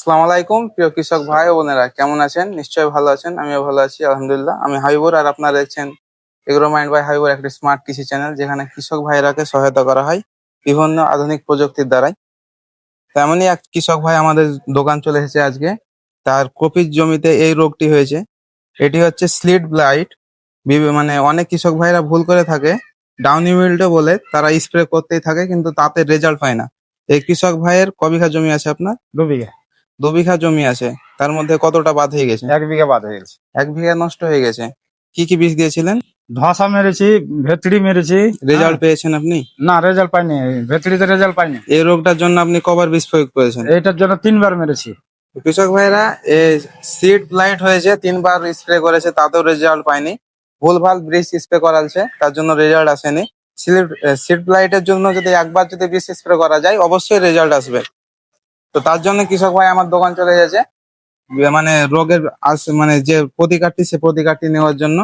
আসসালামু আলাইকুম প্রিয় কৃষক ভাই ও বোনেরা, কেমন আছেন? নিশ্চয়ই ভালো আছেন। আমিও ভালো আছি, আলহামদুলিল্লাহ। আমি হাবিবুর, আর আপনারা দেখছেন এগ্রো মাইন্ড বাই হাবিবুর, একটি স্মার্ট কৃষি চ্যানেল, যেখানে কৃষক ভাইরাকে সহায়তা করা হয় বিভিন্ন আধুনিক প্রযুক্তির দ্বারাই। তেমনই এক কৃষক ভাই আমাদের দোকান চলে এসেছে আজকে। তার কপির জমিতে এই রোগটি হয়েছে। এটি হচ্ছে স্লিট ব্লাইট। মানে অনেক কৃষক ভাইরা ভুল করে থাকে, ডাউনি মিল্ডে বলে তারা স্প্রে করতেই থাকে, কিন্তু তাতে রেজাল্ট পায় না। এই কৃষক ভাইয়ের ক বিঘা জমি আছে আপনার? 2 বিঘা। 2 বিঘা জমি আছে। তার মধ্যে কতটা বাদ হয়ে গেছে? 1 বিঘা বাদ হয়ে গেছে। 1 বিঘা নষ্ট হয়ে গেছে। কি কি বীজ দিয়েছিলেন? ধসা মেরেছি, ভেতড়ি মেরেছি। রেজাল্ট পেয়েছেন আপনি? না, রেজাল্ট পাইনি। ভেতড়িতে রেজাল্ট পাইনি। এই রোগটার জন্য আপনি কবার বীজ প্রয়োগ করেছেন? এইটার জন্য 3বার মেরেছি। কৃষক ভাইরা সিড ব্লাইট হয়েছে, 3বার স্প্রে করেছে, তাতেও রেজাল্ট পায়নি। ভুলভাল বীজ স্প্রে করালছে, তার জন্য রেজাল্ট আসেনি। সিড ব্লাইটের জন্য যদি একবার যদি বীজ স্প্রে করা যায়, অবশ্যই রেজাল্ট আসবে। তো তার জন্য কৃষক ভাই আমার দোকান চলে এসেছে, মানে রোগের মানে যে প্রতিকারটি, সে প্রতিকারটি নেওয়ার জন্য।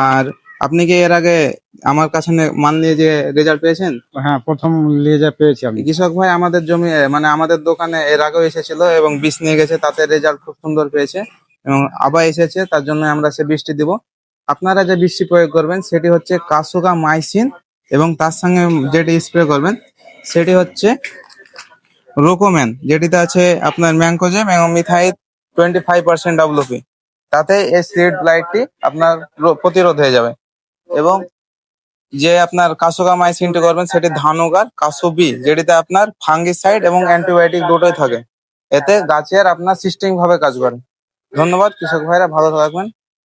আর আপনি কি এর আগে আমার কাছে মাল নিয়ে যে রেজাল্ট পেয়েছেন? হ্যাঁ, প্রথম নিয়ে যা পেয়েছি আমি। কৃষক ভাই আমাদের জমি, মানে আমাদের দোকানে এর আগেও এসেছিল এবং বীজ নিয়ে গেছে, তাতে রেজাল্ট খুব সুন্দর পেয়েছে এবং আবার এসেছে। তার জন্য আমরা সে বীজটি দিব। আপনারা যে বীজটি প্রয়োগ করবেন সেটি হচ্ছে কাসুগা মাইসিন, এবং তার সঙ্গে যেটি স্প্রে করবেন সেটি হচ্ছে রোকোম্যান, যেটিতে আছে আপনার ম্যাংকোজেব এবং মিথাইল 25% WP। তাতে এই সিড ব্লাইটটি আপনার প্রতিরোধ হয়ে যাবে। এবং যে আপনার কাসোগামাইসিনটি করবেন সেটি ধানুগার কাসোবি, যেটিতে আপনার ফাঙ্গিসাইড এবং অ্যান্টিবায়োটিক দুটোই থাকে। এতে গাছের আপনার সিস্টেম ভাবে কাজ করে। ধন্যবাদ কৃষক ভাইরা, ভালো থাকবেন।